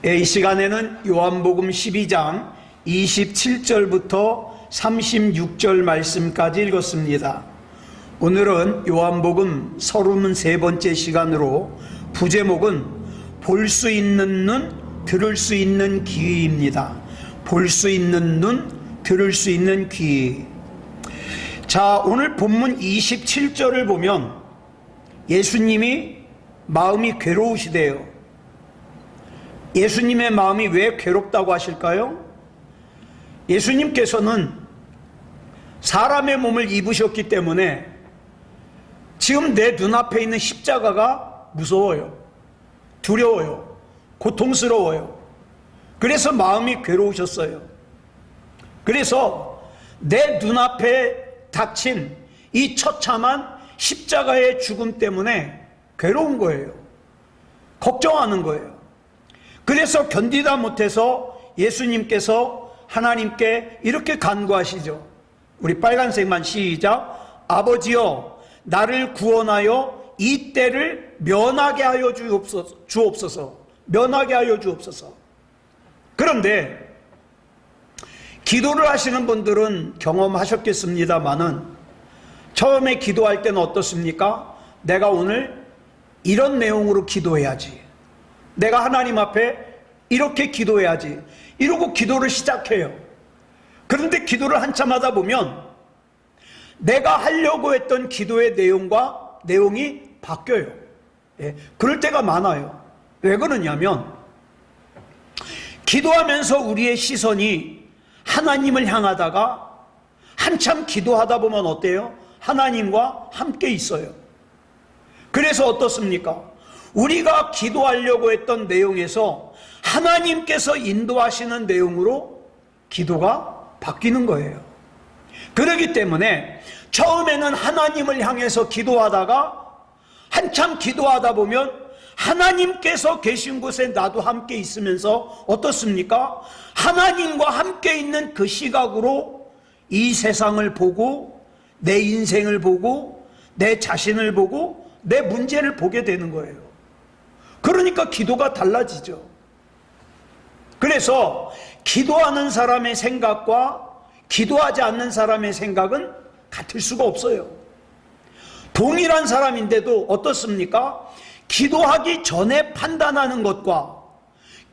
이 시간에는 요한복음 12장 27절부터 36절 말씀까지 읽었습니다. 오늘은 요한복음 33번째 시간으로 부제목은 볼 수 있는 눈, 들을 수 있는 귀입니다. 볼 수 있는 눈, 들을 수 있는 귀. 자, 오늘 본문 27절을 보면 예수님이 마음이 괴로우시대요. 예수님의 마음이 왜 괴롭다고 하실까요? 예수님께서는 사람의 몸을 입으셨기 때문에 지금 내 눈앞에 있는 십자가가 무서워요. 두려워요. 고통스러워요. 그래서 마음이 괴로우셨어요. 그래서 내 눈앞에 닥친 이 처참한 십자가의 죽음 때문에 괴로운 거예요. 걱정하는 거예요. 그래서 견디다 못해서 예수님께서 하나님께 이렇게 간구하시죠. 우리 빨간색만 시작. 아버지여, 나를 구원하여 이 때를 면하게 하여 주옵소서. 면하게 하여 주옵소서. 그런데 기도를 하시는 분들은 경험하셨겠습니다마는 처음에 기도할 때는 어떻습니까? 내가 오늘 이런 내용으로 기도해야지. 내가 하나님 앞에 이렇게 기도해야지. 이러고 기도를 시작해요. 그런데 기도를 한참 하다 보면 내가 하려고 했던 기도의 내용이 바뀌어요. 그럴 때가 많아요. 왜 그러냐면 기도하면서 우리의 시선이 하나님을 향하다가 한참 기도하다 보면 어때요? 하나님과 함께 있어요. 그래서 어떻습니까? 우리가 기도하려고 했던 내용에서 하나님께서 인도하시는 내용으로 기도가 바뀌는 거예요. 그렇기 때문에 처음에는 하나님을 향해서 기도하다가 한참 기도하다 보면 하나님께서 계신 곳에 나도 함께 있으면서 어떻습니까? 하나님과 함께 있는 그 시각으로 이 세상을 보고 내 인생을 보고 내 자신을 보고 내 문제를 보게 되는 거예요. 그러니까 기도가 달라지죠. 그래서 기도하는 사람의 생각과 기도하지 않는 사람의 생각은 같을 수가 없어요. 동일한 사람인데도 어떻습니까? 기도하기 전에 판단하는 것과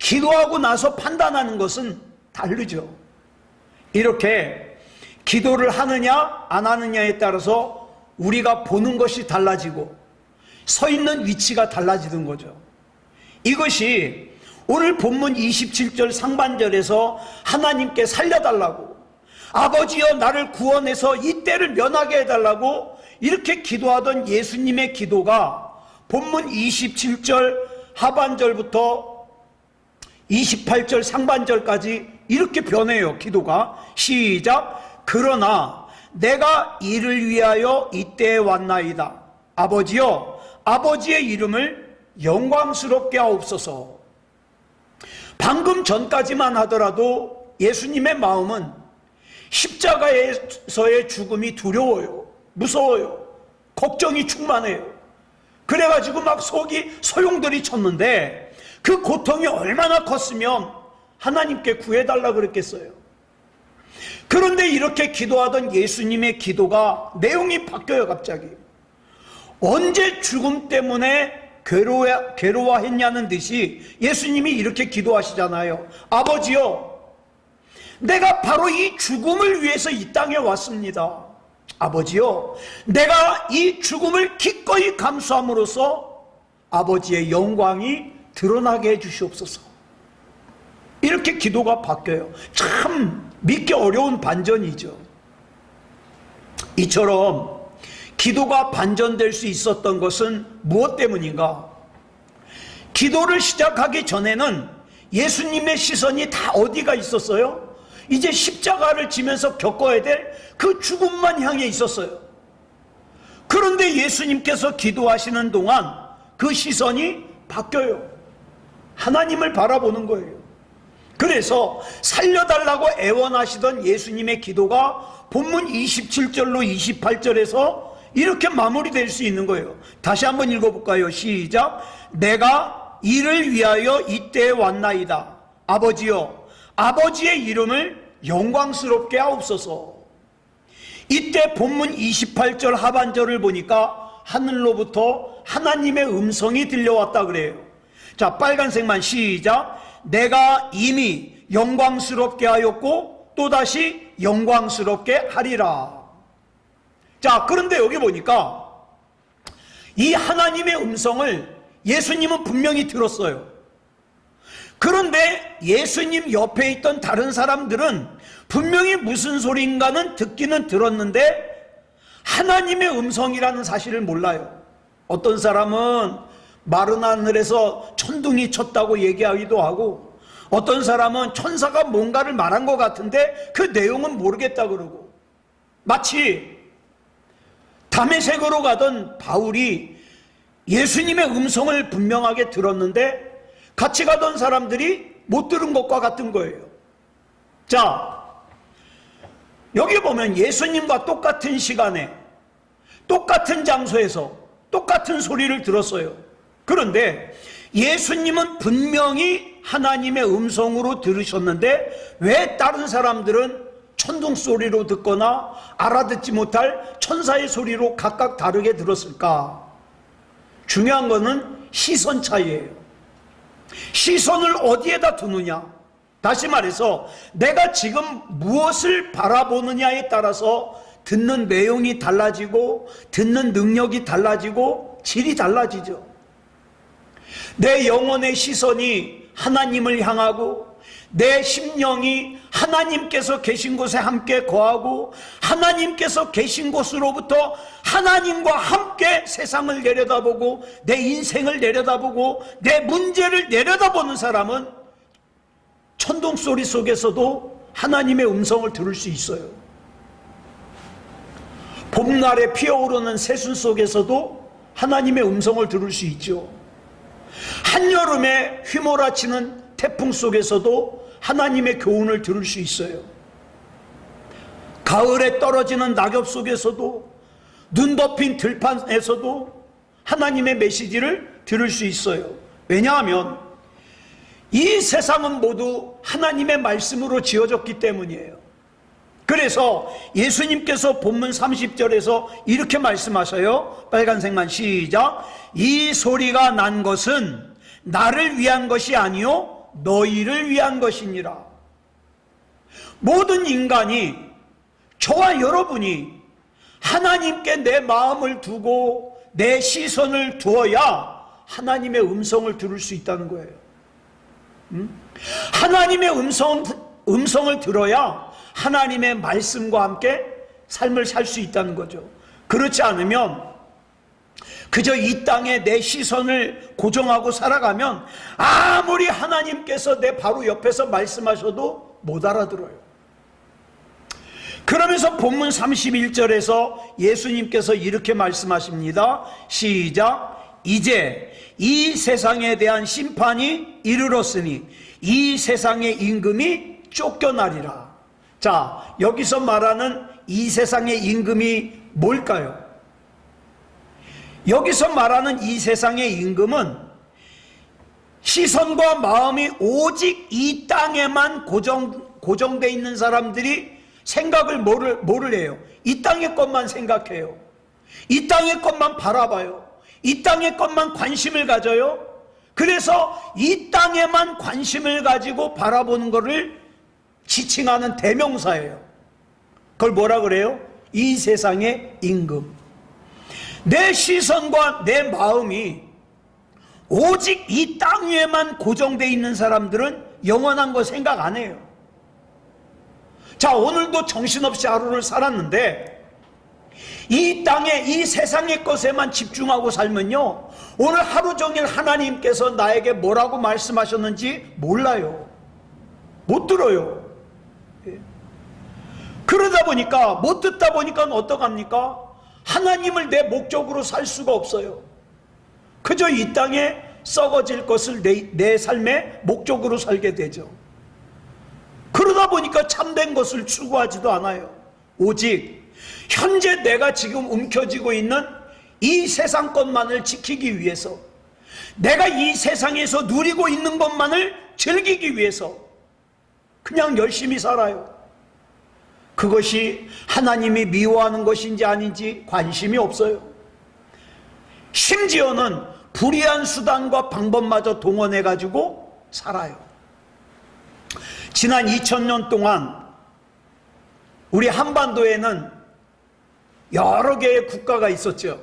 기도하고 나서 판단하는 것은 다르죠. 이렇게 기도를 하느냐 안 하느냐에 따라서 우리가 보는 것이 달라지고 서 있는 위치가 달라지는 거죠. 이것이 오늘 본문 27절 상반절에서 하나님께 살려달라고, 아버지여 나를 구원해서 이 때를 면하게 해달라고 이렇게 기도하던 예수님의 기도가 본문 27절 하반절부터 28절 상반절까지 이렇게 변해요. 기도가 시작. 그러나 내가 이를 위하여 이때에 왔나이다. 아버지여, 아버지의 이름을 영광스럽게 하옵소서. 방금 전까지만 하더라도 예수님의 마음은 십자가에서의 죽음이 두려워요. 무서워요. 걱정이 충만해요. 그래가지고 막 속이 소용돌이 쳤는데 그 고통이 얼마나 컸으면 하나님께 구해달라 그랬겠어요. 그런데 이렇게 기도하던 예수님의 기도가 내용이 바뀌어요. 갑자기. 언제 죽음 때문에 괴로워했냐는 듯이 예수님이 이렇게 기도하시잖아요. 아버지요, 내가 바로 이 죽음을 위해서 이 땅에 왔습니다. 아버지요, 내가 이 죽음을 기꺼이 감수함으로써 아버지의 영광이 드러나게 해주시옵소서. 이렇게 기도가 바뀌어요. 참 믿기 어려운 반전이죠. 이처럼 기도가 반전될 수 있었던 것은 무엇 때문인가? 기도를 시작하기 전에는 예수님의 시선이 다 어디가 있었어요? 이제 십자가를 지면서 겪어야 될 그 죽음만 향해 있었어요. 그런데 예수님께서 기도하시는 동안 그 시선이 바뀌어요. 하나님을 바라보는 거예요. 그래서 살려달라고 애원하시던 예수님의 기도가 본문 27절로 28절에서 이렇게 마무리될 수 있는 거예요. 다시 한번 읽어볼까요? 시작. 내가 이를 위하여 이때에 왔나이다. 아버지여, 아버지의 이름을 영광스럽게 하옵소서. 이때 본문 28절 하반절을 보니까 하늘로부터 하나님의 음성이 들려왔다 그래요. 자, 빨간색만 시작. 내가 이미 영광스럽게 하였고 또다시 영광스럽게 하리라. 자, 그런데 여기 보니까 이 하나님의 음성을 예수님은 분명히 들었어요. 그런데 예수님 옆에 있던 다른 사람들은 분명히 무슨 소리인가는 듣기는 들었는데 하나님의 음성이라는 사실을 몰라요. 어떤 사람은 마른 하늘에서 천둥이 쳤다고 얘기하기도 하고, 어떤 사람은 천사가 뭔가를 말한 것 같은데 그 내용은 모르겠다 그러고, 마치 다메섹으로 가던 바울이 예수님의 음성을 분명하게 들었는데 같이 가던 사람들이 못 들은 것과 같은 거예요. 자, 여기 보면 예수님과 똑같은 시간에 똑같은 장소에서 똑같은 소리를 들었어요. 그런데 예수님은 분명히 하나님의 음성으로 들으셨는데 왜 다른 사람들은 천둥 소리로 듣거나 알아듣지 못할 천사의 소리로 각각 다르게 들었을까? 중요한 거는 시선 차이예요. 시선을 어디에다 두느냐? 다시 말해서 내가 지금 무엇을 바라보느냐에 따라서 듣는 내용이 달라지고 듣는 능력이 달라지고 질이 달라지죠. 내 영혼의 시선이 하나님을 향하고 내 심령이 하나님께서 계신 곳에 함께 거하고 하나님께서 계신 곳으로부터 하나님과 함께 세상을 내려다보고 내 인생을 내려다보고 내 문제를 내려다보는 사람은 천둥소리 속에서도 하나님의 음성을 들을 수 있어요. 봄날에 피어오르는 새순 속에서도 하나님의 음성을 들을 수 있죠. 한여름에 휘몰아치는 태풍 속에서도 하나님의 교훈을 들을 수 있어요. 가을에 떨어지는 낙엽 속에서도 눈 덮인 들판에서도 하나님의 메시지를 들을 수 있어요. 왜냐하면 이 세상은 모두 하나님의 말씀으로 지어졌기 때문이에요. 그래서 예수님께서 본문 30절에서 이렇게 말씀하셔요. 빨간색만 시작. 이 소리가 난 것은 나를 위한 것이 아니요 너희를 위한 것이니라. 모든 인간이, 저와 여러분이 하나님께 내 마음을 두고 내 시선을 두어야 하나님의 음성을 들을 수 있다는 거예요. 하나님의 음성을 들어야 하나님의 말씀과 함께 삶을 살 수 있다는 거죠. 그렇지 않으면 그저 이 땅에 내 시선을 고정하고 살아가면 아무리 하나님께서 내 바로 옆에서 말씀하셔도 못 알아들어요. 그러면서 본문 31절에서 예수님께서 이렇게 말씀하십니다. 시작. 이제 이 세상에 대한 심판이 이르렀으니 이 세상의 임금이 쫓겨나리라. 자, 여기서 말하는 이 세상의 임금이 뭘까요? 여기서 말하는 이 세상의 임금은 시선과 마음이 오직 이 땅에만 고정되어 있는 사람들이 생각을 뭐를 해요? 이 땅의 것만 생각해요. 이 땅의 것만 바라봐요. 이 땅의 것만 관심을 가져요. 그래서 이 땅에만 관심을 가지고 바라보는 것을 지칭하는 대명사예요. 그걸 뭐라 그래요? 이 세상의 임금. 내 시선과 내 마음이 오직 이 땅 위에만 고정되어 있는 사람들은 영원한 거 생각 안 해요. 자, 오늘도 정신없이 하루를 살았는데 이 땅에, 이 세상의 것에만 집중하고 살면요, 오늘 하루 종일 하나님께서 나에게 뭐라고 말씀하셨는지 몰라요. 못 들어요. 그러다 보니까, 못 듣다 보니까 어떡합니까? 하나님을 내 목적으로 살 수가 없어요. 그저 이 땅에 썩어질 것을 내 삶의 목적으로 살게 되죠. 그러다 보니까 참된 것을 추구하지도 않아요. 오직 현재 내가 지금 움켜쥐고 있는 이 세상 것만을 지키기 위해서, 내가 이 세상에서 누리고 있는 것만을 즐기기 위해서 그냥 열심히 살아요. 그것이 하나님이 미워하는 것인지 아닌지 관심이 없어요. 심지어는 불의한 수단과 방법마저 동원해가지고 살아요. 지난 2000년 동안 우리 한반도에는 여러 개의 국가가 있었죠.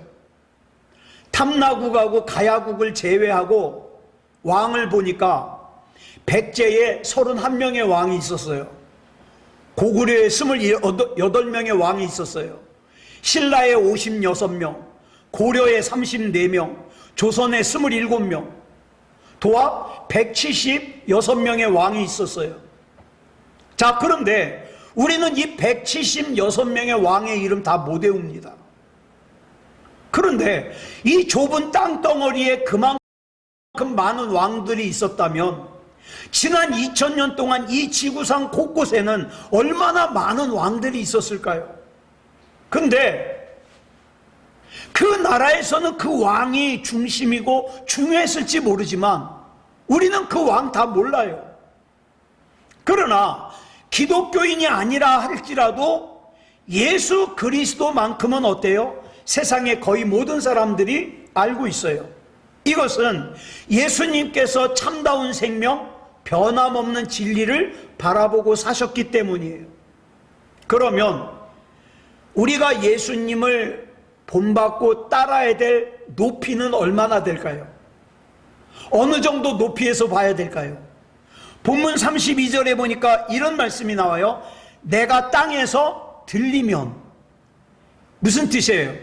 탐나국하고 가야국을 제외하고 왕을 보니까 백제에 31명의 왕이 있었어요. 고구려에 28명의 왕이 있었어요. 신라에 56명, 고려에 34명, 조선에 27명, 도합 176명의 왕이 있었어요. 자, 그런데 우리는 이 176명의 왕의 이름 다 못 외웁니다. 그런데 이 좁은 땅덩어리에 그만큼 많은 왕들이 있었다면 지난 2000년 동안 이 지구상 곳곳에는 얼마나 많은 왕들이 있었을까요? 근데 그 나라에서는 그 왕이 중심이고 중요했을지 모르지만 우리는 그 왕 다 몰라요. 그러나 기독교인이 아니라 할지라도 예수 그리스도만큼은 어때요? 세상의 거의 모든 사람들이 알고 있어요. 이것은 예수님께서 참다운 생명, 변함없는 진리를 바라보고 사셨기 때문이에요. 그러면 우리가 예수님을 본받고 따라야 될 높이는 얼마나 될까요? 어느 정도 높이에서 봐야 될까요? 본문 32절에 보니까 이런 말씀이 나와요. 내가 땅에서 들리면. 무슨 뜻이에요?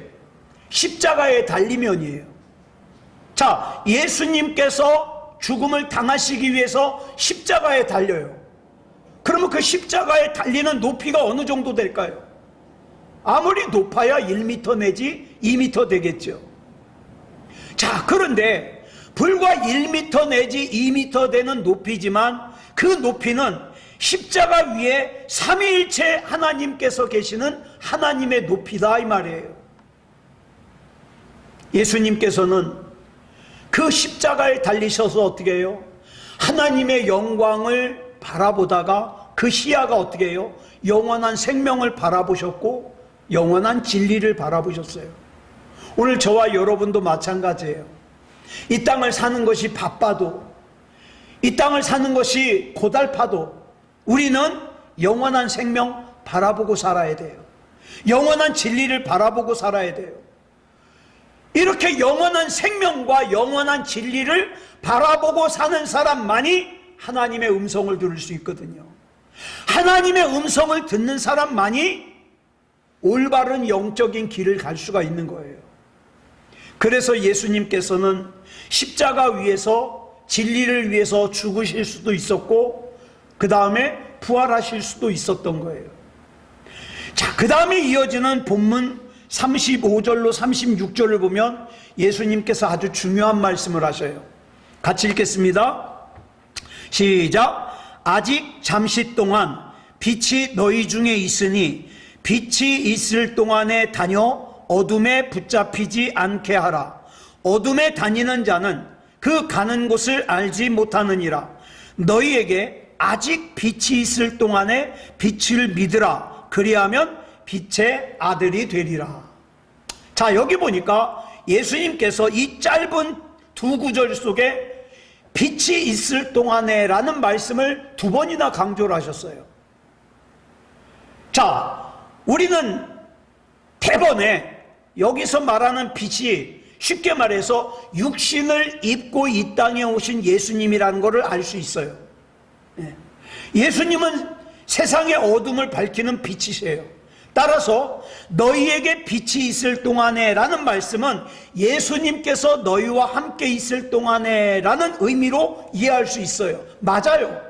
십자가에 달리면이에요. 자, 예수님께서 죽음을 당하시기 위해서 십자가에 달려요. 그러면 그 십자가에 달리는 높이가 어느 정도 될까요? 아무리 높아야 1m 내지 2m 되겠죠. 자, 그런데 불과 1m 내지 2m 되는 높이지만 그 높이는 십자가 위에 삼위일체 하나님께서 계시는 하나님의 높이다 이 말이에요. 예수님께서는 그 십자가에 달리셔서 어떻게 해요? 하나님의 영광을 바라보다가 그 시야가 어떻게 해요? 영원한 생명을 바라보셨고 영원한 진리를 바라보셨어요. 오늘 저와 여러분도 마찬가지예요. 이 땅을 사는 것이 바빠도, 이 땅을 사는 것이 고달파도 우리는 영원한 생명 바라보고 살아야 돼요. 영원한 진리를 바라보고 살아야 돼요. 이렇게 영원한 생명과 영원한 진리를 바라보고 사는 사람만이 하나님의 음성을 들을 수 있거든요. 하나님의 음성을 듣는 사람만이 올바른 영적인 길을 갈 수가 있는 거예요. 그래서 예수님께서는 십자가 위에서 진리를 위해서 죽으실 수도 있었고 그 다음에 부활하실 수도 있었던 거예요. 자, 그 다음에 이어지는 본문 35절로 36절을 보면 예수님께서 아주 중요한 말씀을 하셔요. 같이 읽겠습니다. 시작. 아직 잠시 동안 빛이 너희 중에 있으니 빛이 있을 동안에 다녀 어둠에 붙잡히지 않게 하라. 어둠에 다니는 자는 그 가는 곳을 알지 못하느니라. 너희에게 아직 빛이 있을 동안에 빛을 믿으라. 그리하면 빛의 아들이 되리라. 자, 여기 보니까 예수님께서 이 짧은 두 구절 속에 빛이 있을 동안에 라는 말씀을 두 번이나 강조를 하셨어요. 자, 우리는 대번에 여기서 말하는 빛이 쉽게 말해서 육신을 입고 이 땅에 오신 예수님이라는 것을 알 수 있어요. 예수님은 세상의 어둠을 밝히는 빛이세요. 따라서 너희에게 빛이 있을 동안에 라는 말씀은 예수님께서 너희와 함께 있을 동안에 라는 의미로 이해할 수 있어요. 맞아요.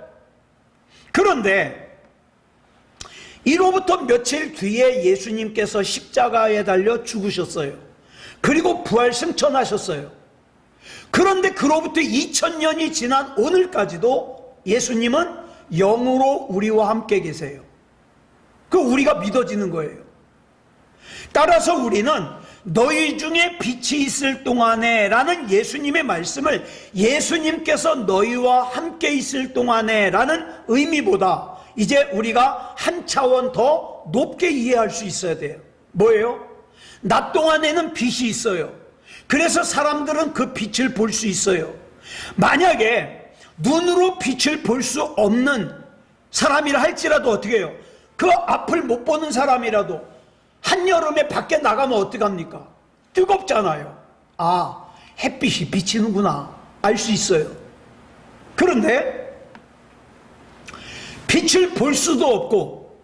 그런데 이로부터 며칠 뒤에 예수님께서 십자가에 달려 죽으셨어요. 그리고 부활 승천하셨어요. 그런데 그로부터 2000년이 지난 오늘까지도 예수님은 영으로 우리와 함께 계세요. 그 우리가 믿어지는 거예요. 따라서 우리는 너희 중에 빛이 있을 동안에 라는 예수님의 말씀을 예수님께서 너희와 함께 있을 동안에 라는 의미보다 이제 우리가 한 차원 더 높게 이해할 수 있어야 돼요. 뭐예요? 낮 동안에는 빛이 있어요. 그래서 사람들은 그 빛을 볼 수 있어요. 만약에 눈으로 빛을 볼 수 없는 사람이라 할지라도 어떻게 해요? 그 앞을 못 보는 사람이라도 한여름에 밖에 나가면 어떡합니까? 뜨겁잖아요. 아, 햇빛이 비치는구나 알 수 있어요. 그런데 빛을 볼 수도 없고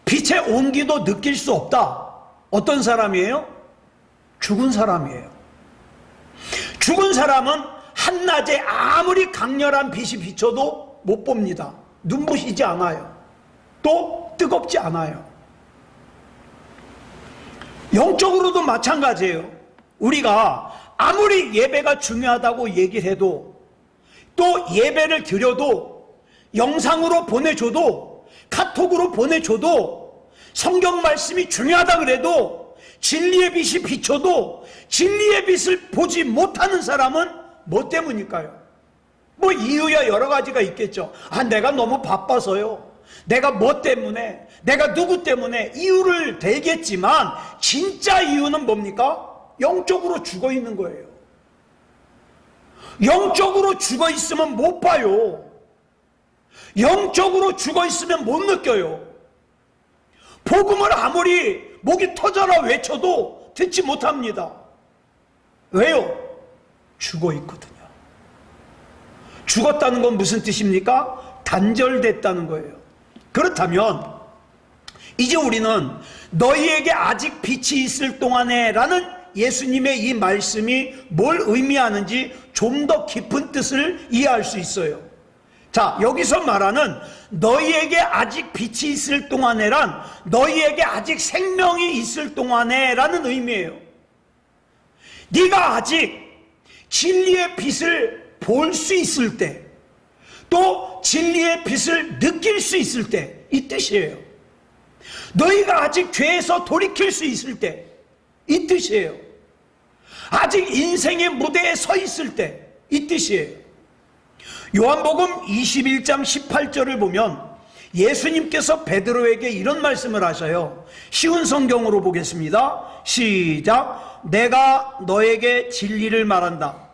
빛의 온기도 느낄 수 없다. 어떤 사람이에요? 죽은 사람이에요. 죽은 사람은 한낮에 아무리 강렬한 빛이 비쳐도 못 봅니다. 눈부시지 않아요. 또 뜨겁지 않아요. 영적으로도 마찬가지예요. 우리가 아무리 예배가 중요하다고 얘기를 해도 또 예배를 드려도 영상으로 보내줘도 카톡으로 보내줘도 성경 말씀이 중요하다 그래도 진리의 빛이 비춰도 진리의 빛을 보지 못하는 사람은 뭐 때문일까요? 뭐 이유야 여러 가지가 있겠죠. 아, 내가 너무 바빠서요. 내가 뭐 때문에, 내가 누구 때문에 이유를 대겠지만 진짜 이유는 뭡니까? 영적으로 죽어 있는 거예요. 영적으로 죽어 있으면 못 봐요. 영적으로 죽어 있으면 못 느껴요. 복음을 아무리 목이 터져라 외쳐도 듣지 못합니다. 왜요? 죽어 있거든요. 죽었다는 건 무슨 뜻입니까? 단절됐다는 거예요. 그렇다면 이제 우리는 너희에게 아직 빛이 있을 동안에 라는 예수님의 이 말씀이 뭘 의미하는지 좀 더 깊은 뜻을 이해할 수 있어요. 자, 여기서 말하는 너희에게 아직 빛이 있을 동안에란 너희에게 아직 생명이 있을 동안에 라는 의미예요. 네가 아직 진리의 빛을 볼 수 있을 때, 또 진리의 빛을 느낄 수 있을 때, 이 뜻이에요. 너희가 아직 죄에서 돌이킬 수 있을 때, 이 뜻이에요. 아직 인생의 무대에 서 있을 때, 이 뜻이에요. 요한복음 21장 18절을 보면 예수님께서 베드로에게 이런 말씀을 하셔요. 쉬운 성경으로 보겠습니다. 시작. 내가 너에게 진리를 말한다.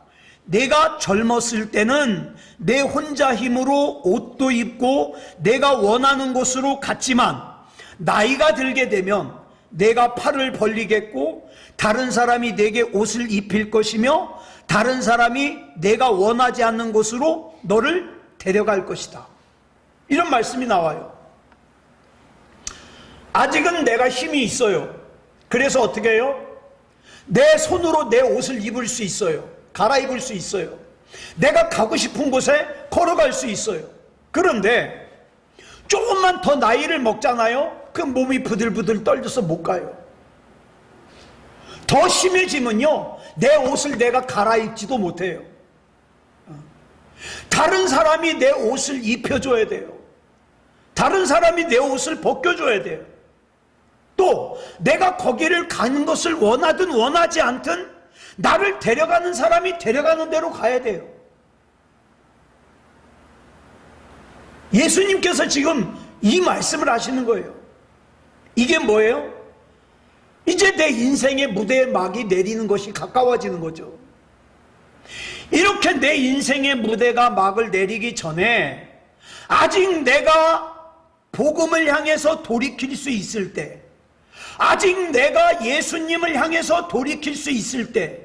내가 젊었을 때는 내 혼자 힘으로 옷도 입고 내가 원하는 곳으로 갔지만 나이가 들게 되면 내가 팔을 벌리겠고 다른 사람이 내게 옷을 입힐 것이며 다른 사람이 내가 원하지 않는 곳으로 너를 데려갈 것이다. 이런 말씀이 나와요. 아직은 내가 힘이 있어요. 그래서 어떻게 해요? 내 손으로 내 옷을 입을 수 있어요. 갈아입을 수 있어요. 내가 가고 싶은 곳에 걸어갈 수 있어요. 그런데 조금만 더 나이를 먹잖아요. 그 몸이 부들부들 떨려서 못 가요. 더 심해지면요, 내 옷을 내가 갈아입지도 못해요. 다른 사람이 내 옷을 입혀줘야 돼요. 다른 사람이 내 옷을 벗겨줘야 돼요. 또 내가 거기를 가는 것을 원하든 원하지 않든 나를 데려가는 사람이 데려가는 대로 가야 돼요. 예수님께서 지금 이 말씀을 하시는 거예요. 이게 뭐예요? 이제 내 인생의 무대에 막이 내리는 것이 가까워지는 거죠. 이렇게 내 인생의 무대가 막을 내리기 전에 아직 내가 복음을 향해서 돌이킬 수 있을 때, 아직 내가 예수님을 향해서 돌이킬 수 있을 때,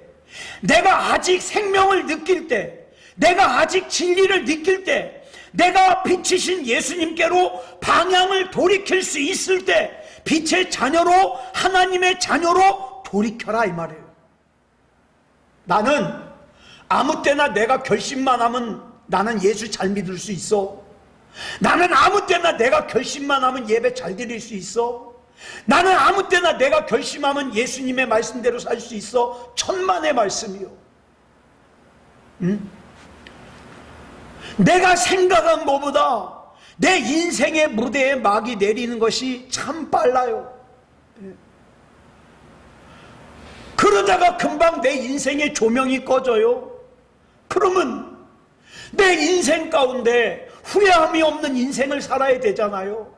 내가 아직 생명을 느낄 때, 내가 아직 진리를 느낄 때, 내가 빛이신 예수님께로 방향을 돌이킬 수 있을 때 빛의 자녀로, 하나님의 자녀로 돌이켜라 이 말이에요. 나는 아무 때나 내가 결심만 하면 나는 예수 잘 믿을 수 있어. 나는 아무 때나 내가 결심만 하면 예배 잘 드릴 수 있어. 나는 아무 때나 내가 결심하면 예수님의 말씀대로 살 수 있어. 천만의 말씀이요. 내가 생각한 것보다 내 인생의 무대에 막이 내리는 것이 참 빨라요. 그러다가 금방 내 인생의 조명이 꺼져요. 그러면 내 인생 가운데 후회함이 없는 인생을 살아야 되잖아요.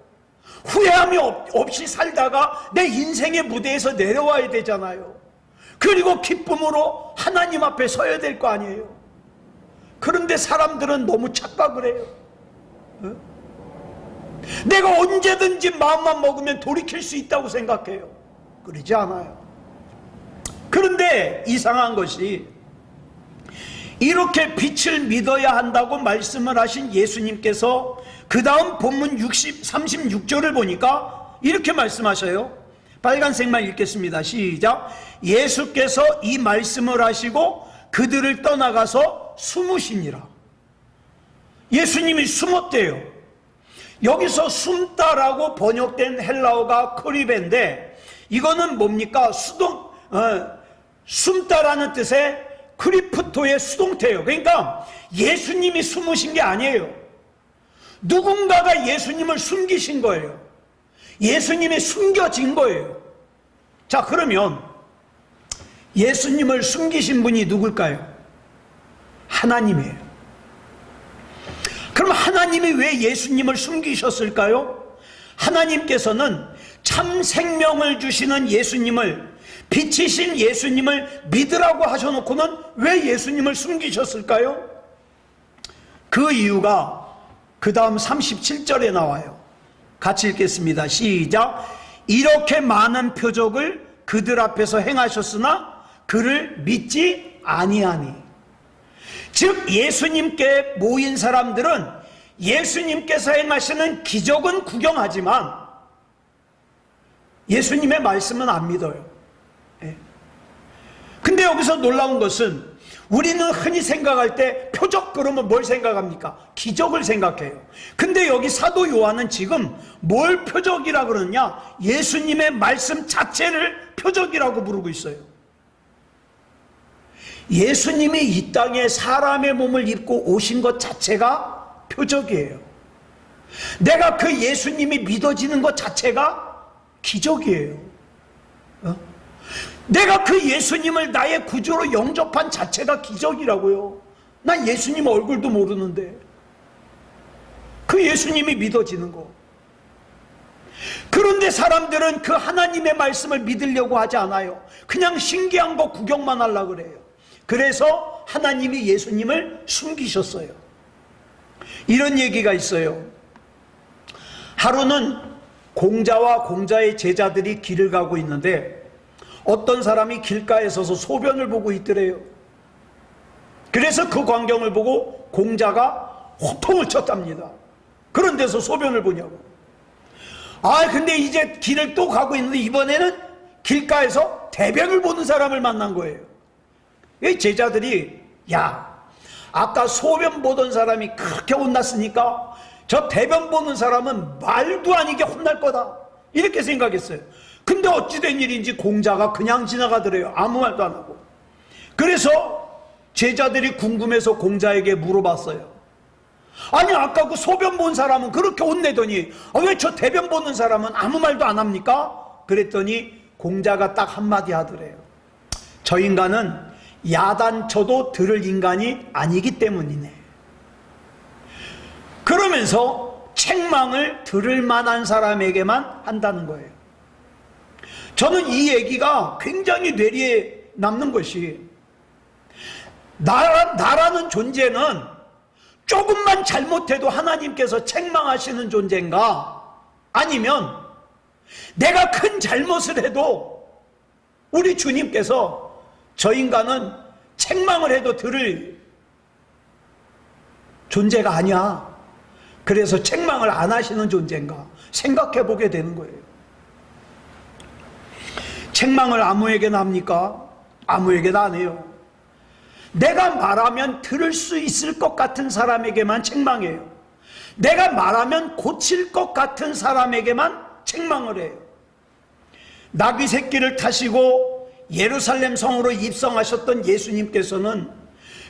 후회함이 없이 살다가 내 인생의 무대에서 내려와야 되잖아요. 그리고 기쁨으로 하나님 앞에 서야 될 거 아니에요. 그런데 사람들은 너무 착각을 해요. 내가 언제든지 마음만 먹으면 돌이킬 수 있다고 생각해요. 그러지 않아요. 그런데 이상한 것이, 이렇게 빛을 믿어야 한다고 말씀을 하신 예수님께서 그 다음 본문 36절을 보니까 이렇게 말씀하셔요. 빨간색만 읽겠습니다. 시작. 예수께서 이 말씀을 하시고 그들을 떠나가서 숨으시니라. 예수님이 숨었대요. 여기서 숨다라고 번역된 헬라어가 크리베인데, 이거는 뭡니까? 숨다라는 뜻의 크리프토의 수동태예요. 그러니까 예수님이 숨으신 게 아니에요. 누군가가 예수님을 숨기신 거예요. 예수님이 숨겨진 거예요. 자, 그러면 예수님을 숨기신 분이 누굴까요? 하나님이에요. 그럼 하나님이 왜 예수님을 숨기셨을까요? 하나님께서는 참 생명을 주시는 예수님을, 빛이신 예수님을 믿으라고 하셔놓고는 왜 예수님을 숨기셨을까요? 그 이유가 그 다음 37절에 나와요. 같이 읽겠습니다. 시작. 이렇게 많은 표적을 그들 앞에서 행하셨으나 그를 믿지 아니하니. 즉 예수님께 모인 사람들은 예수님께서 행하시는 기적은 구경하지만 예수님의 말씀은 안 믿어요. 근데 여기서 놀라운 것은, 우리는 흔히 생각할 때 표적 그러면 뭘 생각합니까? 기적을 생각해요. 근데 여기 사도 요한은 지금 뭘 표적이라 그러냐? 예수님의 말씀 자체를 표적이라고 부르고 있어요. 예수님이 이 땅에 사람의 몸을 입고 오신 것 자체가 표적이에요. 내가 그 예수님이 믿어지는 것 자체가 기적이에요. 내가 그 예수님을 나의 구주로 영접한 자체가 기적이라고요. 난 예수님 얼굴도 모르는데 그 예수님이 믿어지는 거. 그런데 사람들은 그 하나님의 말씀을 믿으려고 하지 않아요. 그냥 신기한 거 구경만 하려고 그래요. 그래서 하나님이 예수님을 숨기셨어요. 이런 얘기가 있어요. 하루는 공자와 공자의 제자들이 길을 가고 있는데 어떤 사람이 길가에 서서 소변을 보고 있더래요. 그래서 그 광경을 보고 공자가 호통을 쳤답니다. 그런 데서 소변을 보냐고. 근데 이제 길을 또 가고 있는데 이번에는 길가에서 대변을 보는 사람을 만난 거예요. 이 제자들이, 야, 아까 소변 보던 사람이 그렇게 혼났으니까 저 대변 보는 사람은 말도 아니게 혼날 거다, 이렇게 생각했어요. 근데 어찌된 일인지 공자가 그냥 지나가더래요. 아무 말도 안 하고. 그래서 제자들이 궁금해서 공자에게 물어봤어요. 아니, 아까 그 소변 본 사람은 그렇게 혼내더니 왜 저 대변 보는 사람은 아무 말도 안 합니까? 그랬더니 공자가 딱 한마디 하더래요. 저 인간은 야단쳐도 들을 인간이 아니기 때문이네. 그러면서 책망을 들을 만한 사람에게만 한다는 거예요. 저는 이 얘기가 굉장히 뇌리에 남는 것이, 나라는 존재는 조금만 잘못해도 하나님께서 책망하시는 존재인가, 아니면 내가 큰 잘못을 해도 우리 주님께서 저 인간은 책망을 해도 들을 존재가 아니야, 그래서 책망을 안 하시는 존재인가 생각해 보게 되는 거예요. 책망을 아무에게나 합니까? 아무에게나 안 해요. 내가 말하면 들을 수 있을 것 같은 사람에게만 책망해요. 내가 말하면 고칠 것 같은 사람에게만 책망을 해요. 나귀 새끼를 타시고 예루살렘 성으로 입성하셨던 예수님께서는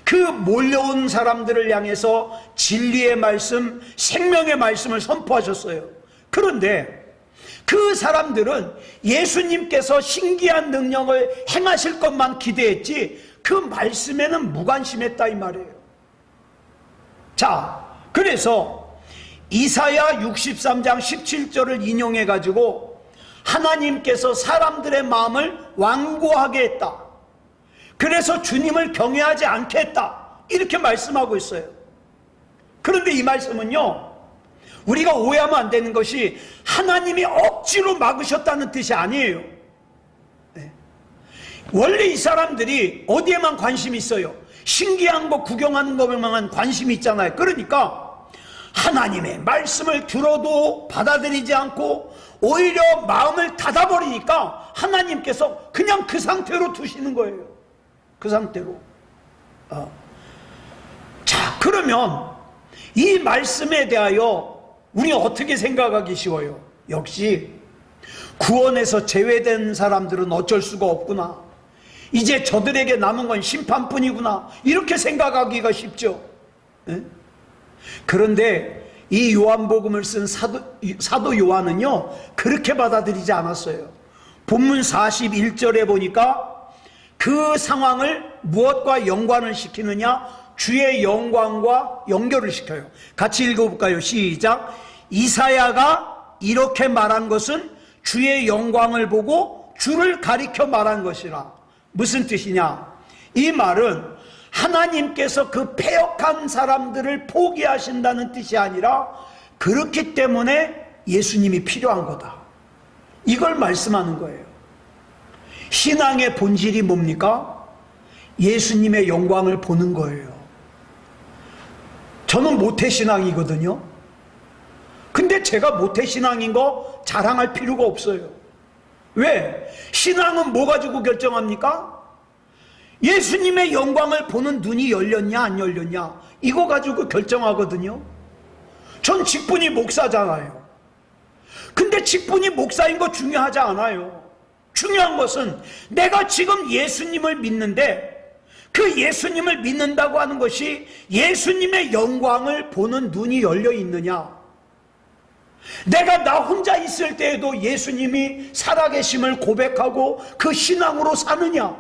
그 몰려온 사람들을 향해서 진리의 말씀, 생명의 말씀을 선포하셨어요. 그런데 그 사람들은 예수님께서 신기한 능력을 행하실 것만 기대했지 그 말씀에는 무관심했다 이 말이에요. 자, 그래서 이사야 63장 17절을 인용해 가지고 하나님께서 사람들의 마음을 완고하게 했다. 그래서 주님을 경외하지 않게 했다. 이렇게 말씀하고 있어요. 그런데 이 말씀은요, 우리가 오해하면 안 되는 것이 하나님이 억지로 막으셨다는 뜻이 아니에요. 네. 원래 이 사람들이 어디에만 관심이 있어요? 신기한 거 구경하는 것에만 관심이 있잖아요. 그러니까 하나님의 말씀을 들어도 받아들이지 않고 오히려 마음을 닫아버리니까 하나님께서 그냥 그 상태로 두시는 거예요. 그 상태로. 자, 그러면 이 말씀에 대하여 우리 어떻게 생각하기 쉬워요? 역시 구원에서 제외된 사람들은 어쩔 수가 없구나. 이제 저들에게 남은 건 심판뿐이구나. 이렇게 생각하기가 쉽죠. 네? 그런데 이 요한복음을 쓴 사도 요한은요, 그렇게 받아들이지 않았어요. 본문 41절에 보니까 그 상황을 무엇과 연관을 시키느냐? 주의 영광과 연결을 시켜요. 같이 읽어볼까요? 시작. 이사야가 이렇게 말한 것은 주의 영광을 보고 주를 가리켜 말한 것이라. 무슨 뜻이냐? 이 말은 하나님께서 그 패역한 사람들을 포기하신다는 뜻이 아니라 그렇기 때문에 예수님이 필요한 거다. 이걸 말씀하는 거예요. 신앙의 본질이 뭡니까? 예수님의 영광을 보는 거예요. 저는 모태신앙이거든요. 근데 제가 모태신앙인 거 자랑할 필요가 없어요. 왜? 신앙은 뭐 가지고 결정합니까? 예수님의 영광을 보는 눈이 열렸냐 안 열렸냐 이거 가지고 결정하거든요. 전 직분이 목사잖아요. 근데 직분이 목사인 거 중요하지 않아요. 중요한 것은 내가 지금 예수님을 믿는데 그 예수님을 믿는다고 하는 것이 예수님의 영광을 보는 눈이 열려 있느냐, 내가 나 혼자 있을 때에도 예수님이 살아계심을 고백하고 그 신앙으로 사느냐,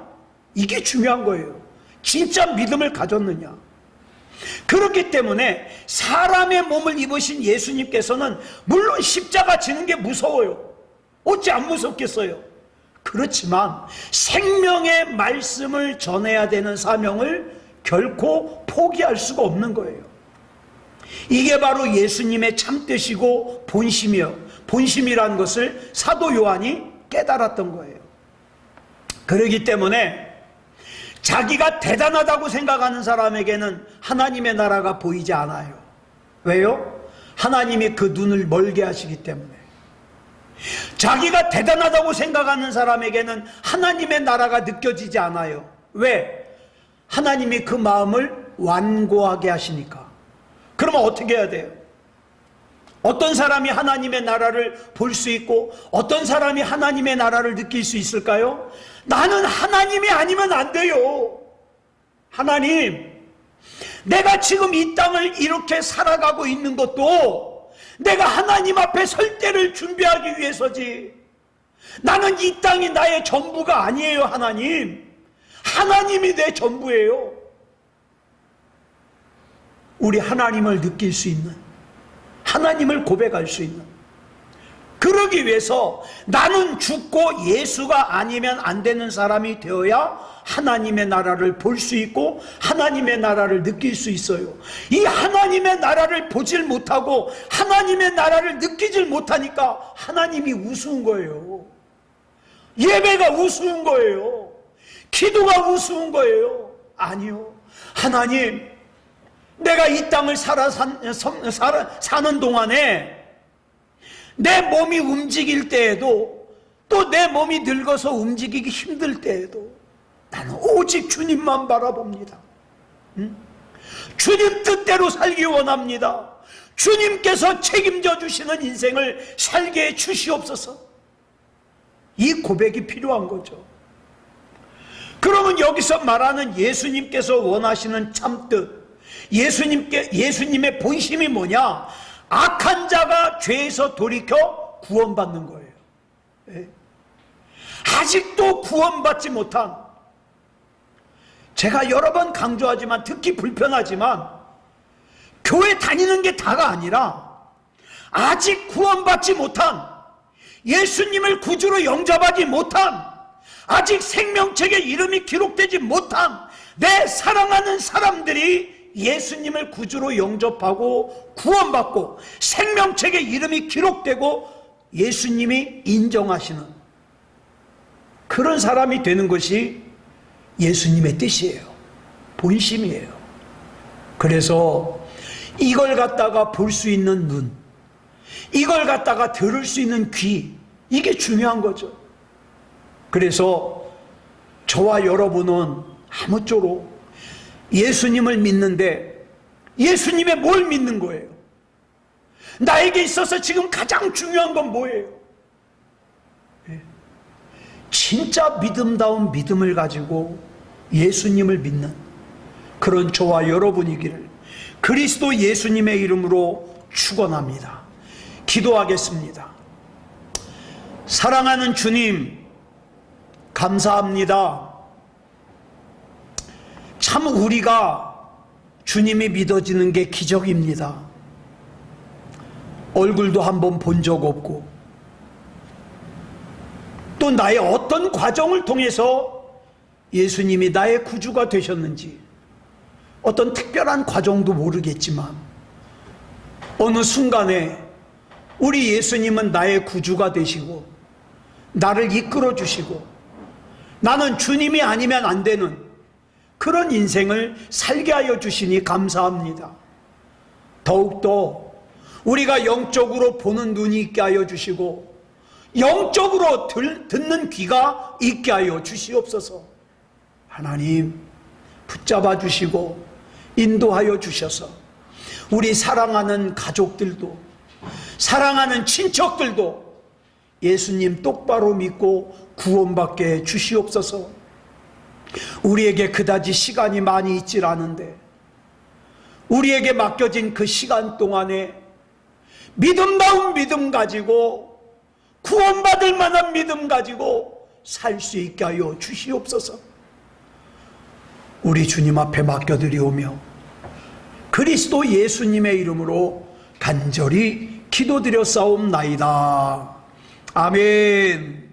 이게 중요한 거예요. 진짜 믿음을 가졌느냐. 그렇기 때문에 사람의 몸을 입으신 예수님께서는 물론 십자가 지는 게 무서워요. 어찌 안 무섭겠어요. 그렇지만 생명의 말씀을 전해야 되는 사명을 결코 포기할 수가 없는 거예요. 이게 바로 예수님의 참뜻이고 본심이요, 본심이라는 것을 사도 요한이 깨달았던 거예요. 그렇기 때문에 자기가 대단하다고 생각하는 사람에게는 하나님의 나라가 보이지 않아요. 왜요? 하나님이 그 눈을 멀게 하시기 때문에. 자기가 대단하다고 생각하는 사람에게는 하나님의 나라가 느껴지지 않아요. 왜? 하나님이 그 마음을 완고하게 하시니까. 그러면 어떻게 해야 돼요? 어떤 사람이 하나님의 나라를 볼 수 있고 어떤 사람이 하나님의 나라를 느낄 수 있을까요? 나는 하나님이 아니면 안 돼요. 하나님, 내가 지금 이 땅을 이렇게 살아가고 있는 것도 내가 하나님 앞에 설 때를 준비하기 위해서지, 나는 이 땅이 나의 전부가 아니에요. 하나님, 하나님이 내 전부예요. 우리 하나님을 느낄 수 있는, 하나님을 고백할 수 있는, 그러기 위해서 나는 죽고 예수가 아니면 안 되는 사람이 되어야 하나님의 나라를 볼 수 있고 하나님의 나라를 느낄 수 있어요. 이 하나님의 나라를 보질 못하고 하나님의 나라를 느끼질 못하니까 하나님이 우스운 거예요. 예배가 우스운 거예요. 기도가 우스운 거예요. 아니요. 하나님, 내가 이 땅을 사는 동안에 내 몸이 움직일 때에도, 또 내 몸이 늙어서 움직이기 힘들 때에도 나는 오직 주님만 바라봅니다. 주님 뜻대로 살기 원합니다. 주님께서 책임져 주시는 인생을 살게 해 주시옵소서. 이 고백이 필요한 거죠. 그러면 여기서 말하는 예수님께서 원하시는 참뜻, 예수님의 본심이 뭐냐? 악한 자가 죄에서 돌이켜 구원받는 거예요. 예. 아직도 구원받지 못한, 제가 여러 번 강조하지만 듣기 불편하지만 교회 다니는 게 다가 아니라 아직 구원받지 못한, 예수님을 구주로 영접하지 못한, 아직 생명책에 이름이 기록되지 못한 내 사랑하는 사람들이 예수님을 구주로 영접하고 구원받고 생명책에 이름이 기록되고 예수님이 인정하시는 그런 사람이 되는 것이 예수님의 뜻이에요. 본심이에요. 그래서 이걸 갖다가 볼 수 있는 눈, 이걸 갖다가 들을 수 있는 귀, 이게 중요한 거죠. 그래서 저와 여러분은 아무쪼록 예수님을 믿는데 예수님의 뭘 믿는 거예요? 나에게 있어서 지금 가장 중요한 건 뭐예요? 진짜 믿음다운 믿음을 가지고 예수님을 믿는 그런 저와 여러분이기를 그리스도 예수님의 이름으로 축원합니다. 기도하겠습니다. 사랑하는 주님, 감사합니다. 참 우리가 주님이 믿어지는 게 기적입니다. 얼굴도 한번 본 적 없고 또 나의 어떤 과정을 통해서 예수님이 나의 구주가 되셨는지 어떤 특별한 과정도 모르겠지만 어느 순간에 우리 예수님은 나의 구주가 되시고 나를 이끌어 주시고 나는 주님이 아니면 안 되는 그런 인생을 살게 하여 주시니 감사합니다. 더욱더 우리가 영적으로 보는 눈이 있게 하여 주시고 영적으로 듣는 귀가 있게 하여 주시옵소서. 하나님 붙잡아 주시고 인도하여 주셔서 우리 사랑하는 가족들도 사랑하는 친척들도 예수님 똑바로 믿고 구원받게 주시옵소서. 우리에게 그다지 시간이 많이 있질 않은데 우리에게 맡겨진 그 시간 동안에 믿음다운 믿음 가지고 구원받을 만한 믿음 가지고 살 수 있게 하여 주시옵소서. 우리 주님 앞에 맡겨드리오며 그리스도 예수님의 이름으로 간절히 기도드려 싸움나이다. 아멘.